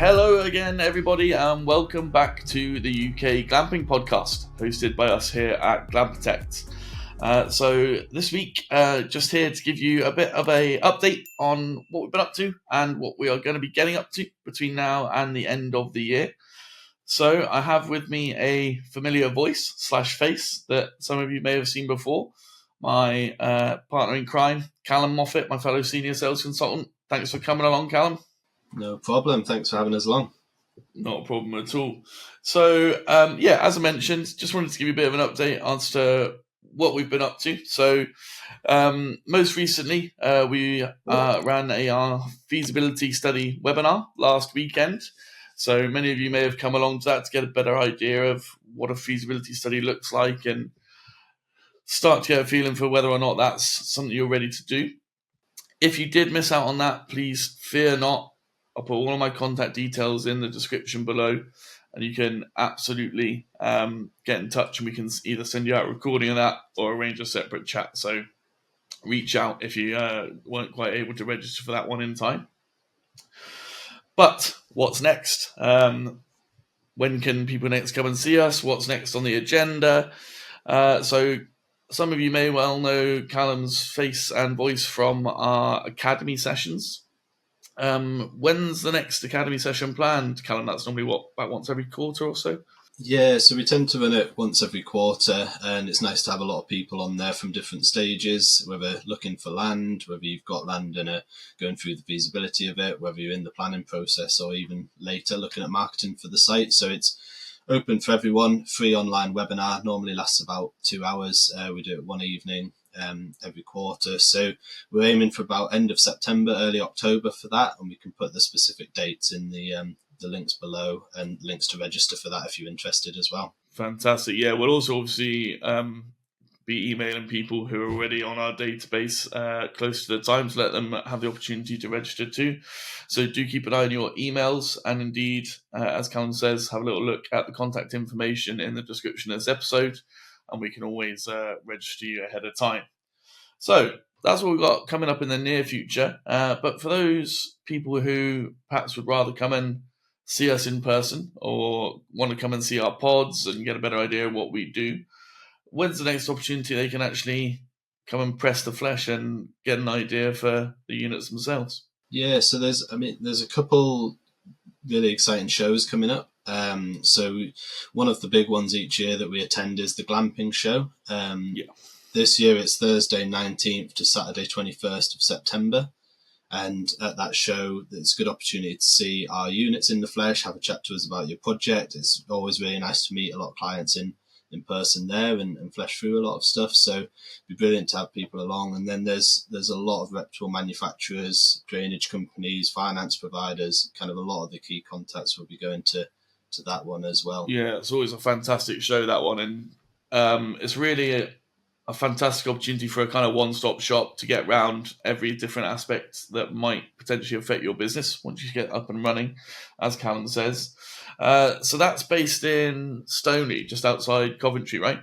Hello again, everybody, and welcome back to the UK Glamping Podcast, hosted by us here at Glampitect. So this week, just here to give you a bit of a update on what we've been up to and what we are going to be getting up to between now and the end of the year. So I have with me a familiar voice / face that some of you may have seen before. My partner in crime, Callum Moffat, my fellow senior sales consultant. Thanks for coming along, Callum. No problem. Thanks for having us along. Not a problem at all. So, as I mentioned, just wanted to give you a bit of an update as to what we've been up to. So, most recently, we ran our feasibility study webinar last weekend. So many of you may have come along to that to get a better idea of what a feasibility study looks like and start to get a feeling for whether or not that's something you're ready to do. If you did miss out on that, please fear not. I'll put all of my contact details in the description below, and you can absolutely get in touch, and we can either send you out a recording of that or arrange a separate chat. So reach out if you weren't quite able to register for that one in time. But what's next? When can people next come and see us? What's next on the agenda? So some of you may well know Callum's face and voice from our Academy sessions. When's the next Academy session planned, Callum? That's normally about once every quarter or so? Yeah, so we tend to run it once every quarter, and it's nice to have a lot of people on there from different stages, whether looking for land, whether you've got land and going through the feasibility of it, whether you're in the planning process or even later looking at marketing for the site. So it's open for everyone, free online webinar, normally lasts about 2 hours. We do it one evening every quarter. So we're aiming for about end of September, early October for that, and we can put the specific dates in the links below and links to register for that if you're interested as well. Fantastic. Yeah, we'll also obviously be emailing people who are already on our database close to the time to let them have the opportunity to register too. So do keep an eye on your emails, and indeed, as Callum says, have a little look at the contact information in the description of this episode, and we can always register you ahead of time. So that's what we've got coming up in the near future. But for those people who perhaps would rather come and see us in person or want to come and see our pods and get a better idea of what we do, when's the next opportunity they can actually come and press the flesh and get an idea for the units themselves? Yeah, so there's a couple really exciting shows coming up. So one of the big ones each year that we attend is the Glamping show. This year it's Thursday 19th to Saturday 21st of September. And at that show, it's a good opportunity to see our units in the flesh, have a chat to us about your project. It's always really nice to meet a lot of clients in person there and flesh through a lot of stuff. So it'd be brilliant to have people along. And then there's a lot of reputable manufacturers, drainage companies, finance providers, kind of a lot of the key contacts will be going to that one as well. Yeah, it's always a fantastic show, that one. And it's really a fantastic opportunity for a kind of one-stop shop to get around every different aspect that might potentially affect your business once you get up and running, as Callum says. So that's based in Stoney, just outside Coventry, right?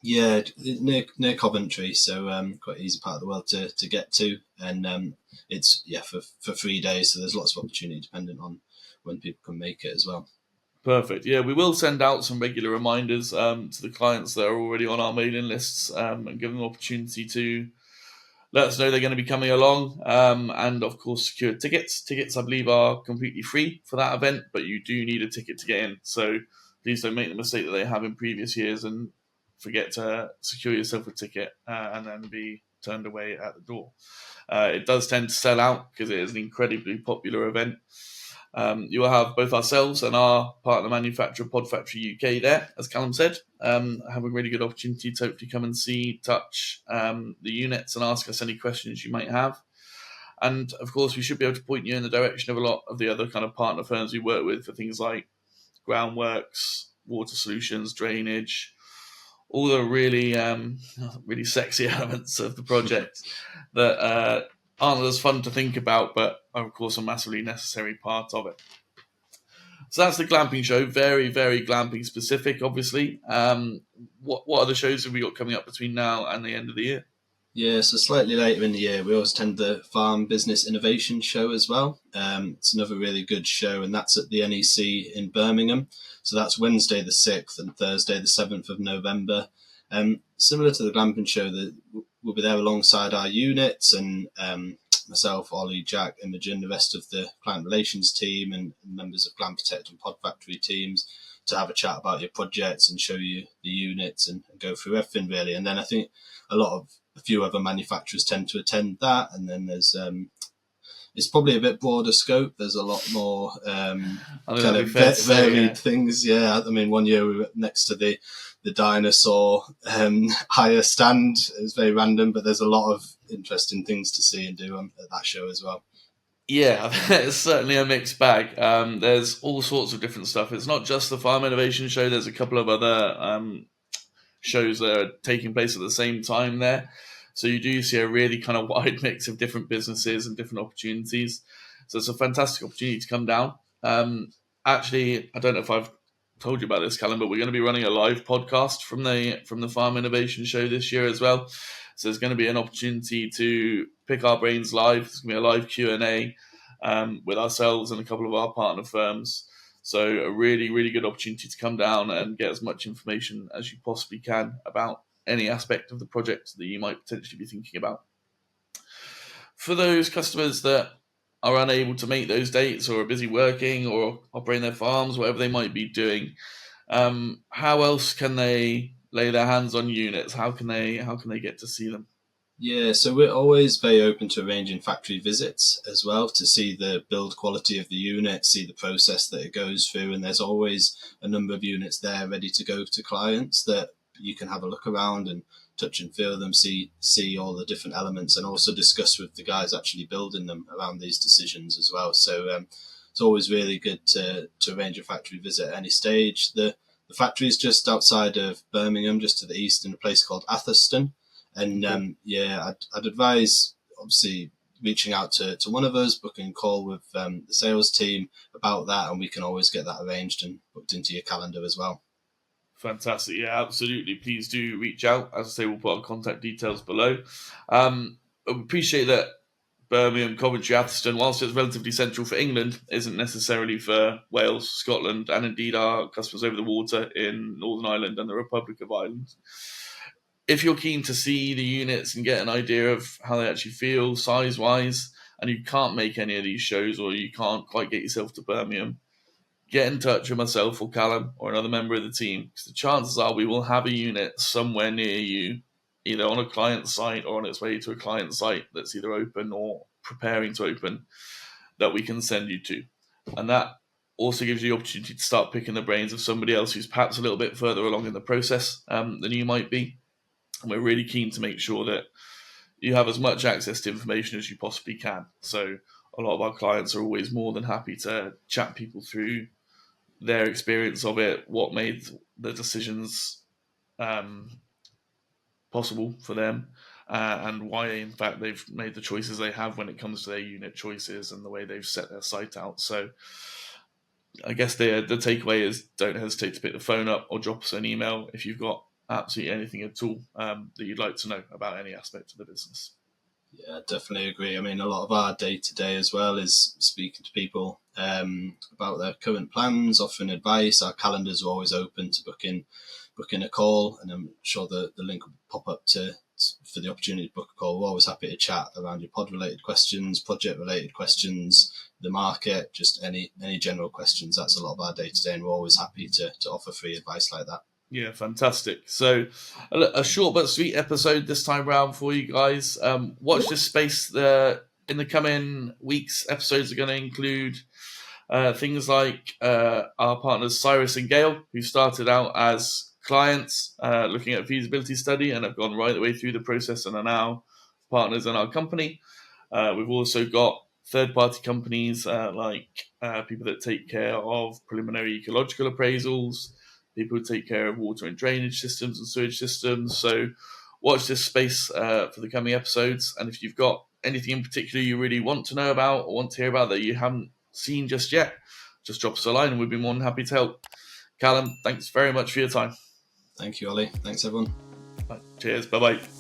Yeah, near Coventry, so quite an easy part of the world to get to. And it's for 3 days, so there's lots of opportunity depending on when people can make it as well. Perfect. Yeah, we will send out some regular reminders to the clients that are already on our mailing lists and give them the opportunity to let us know they're going to be coming along, and of course secure tickets. Tickets, I believe, are completely free for that event, but you do need a ticket to get in. So please don't make the mistake that they have in previous years and forget to secure yourself a ticket and then be turned away at the door. It does tend to sell out because it is an incredibly popular event. You will have both ourselves and our partner manufacturer, Pod Factory UK, there, as Callum said, have a really good opportunity to hopefully come and see, touch the units and ask us any questions you might have. And of course, we should be able to point you in the direction of a lot of the other kind of partner firms we work with for things like groundworks, water solutions, drainage, all the really, really sexy elements of the project that aren't as fun to think about, but are, of course, a massively necessary part of it. So that's the glamping show. Very, very glamping specific, obviously. What other shows have we got coming up between now and the end of the year? Yeah, so slightly later in the year, we always attend the Farm Business Innovation Show as well. It's another really good show, and that's at the NEC in Birmingham. So that's Wednesday the 6th and Thursday the 7th of November. Similar to the Glamping Show, we'll be there alongside our units and myself, Ollie, Jack, Imogen, the rest of the client relations team and members of Glampitect and Pod Factory teams to have a chat about your projects and show you the units and go through everything really. And then I think a few other manufacturers tend to attend that, and then there's it's probably a bit broader scope. There's a lot more kind of varied things. Yeah, I mean, one year we were next to the dinosaur higher stand. It was very random, but there's a lot of interesting things to see and do at that show as well. Yeah, it's certainly a mixed bag. There's all sorts of different stuff. It's not just the Farm Innovation Show. There's a couple of other shows that are taking place at the same time there. So you do see a really kind of wide mix of different businesses and different opportunities. So it's a fantastic opportunity to come down. Actually, I don't know if I've told you about this, Callum, but we're going to be running a live podcast from the Farm Innovation Show this year as well. So there's going to be an opportunity to pick our brains live. There's going to be a live Q&A with ourselves and a couple of our partner firms. So a really, really good opportunity to come down and get as much information as you possibly can about any aspect of the project that you might potentially be thinking about. For those customers that are unable to make those dates or are busy working or operating their farms, whatever they might be doing, how else can they lay their hands on units? How can they get to see them? Yeah, so we're always very open to arranging factory visits as well to see the build quality of the unit, see the process that it goes through, and there's always a number of units there ready to go to clients that you can have a look around and touch and feel them, see all the different elements, and also discuss with the guys actually building them around these decisions as well. So it's always really good to arrange a factory visit at any stage. The factory is just outside of Birmingham, just to the east, in a place called Atherstone. And I'd advise obviously reaching out to one of us, booking a call with the sales team about that, and we can always get that arranged and booked into your calendar as well. Fantastic. Yeah, absolutely. Please do reach out. As I say, we'll put our contact details below. I appreciate that Birmingham, Coventry, Atherstone, whilst it's relatively central for England, isn't necessarily for Wales, Scotland, and indeed our customers over the water in Northern Ireland and the Republic of Ireland. If you're keen to see the units and get an idea of how they actually feel size-wise, and you can't make any of these shows or you can't quite get yourself to Birmingham, get in touch with myself or Callum or another member of the team, because the chances are we will have a unit somewhere near you, either on a client site or on its way to a client site that's either open or preparing to open, that we can send you to. And that also gives you the opportunity to start picking the brains of somebody else who's perhaps a little bit further along in the process than you might be. And we're really keen to make sure that you have as much access to information as you possibly can. So a lot of our clients are always more than happy to chat people through their experience of it, what made the decisions possible for them, and why, in fact, they've made the choices they have when it comes to their unit choices and the way they've set their site out. So I guess the takeaway is don't hesitate to pick the phone up or drop us an email if you've got absolutely anything at all that you'd like to know about any aspect of the business. Yeah, definitely agree. I mean, a lot of our day-to-day as well is speaking to people about their current plans, offering advice. Our calendars are always open to booking a call, and I'm sure the link will pop up for the opportunity to book a call. We're always happy to chat around your pod-related questions, project-related questions, the market, just any general questions. That's a lot of our day-to-day, and we're always happy to offer free advice like that. Yeah, fantastic. So a short but sweet episode this time round for you guys. Watch this space. In the coming weeks, episodes are going to include things like our partners Cyrus and Gail, who started out as clients looking at a feasibility study and have gone right the way through the process and are now partners in our company. We've also got third-party companies like people that take care of preliminary ecological appraisals, people who take care of water and drainage systems and sewage systems. So watch this space for the coming episodes. And if you've got anything in particular you really want to know about or want to hear about that you haven't seen just yet, just drop us a line and we'd be more than happy to help. Callum, thanks very much for your time. Thank you, Ollie. Thanks, everyone. Right, cheers. Bye-bye.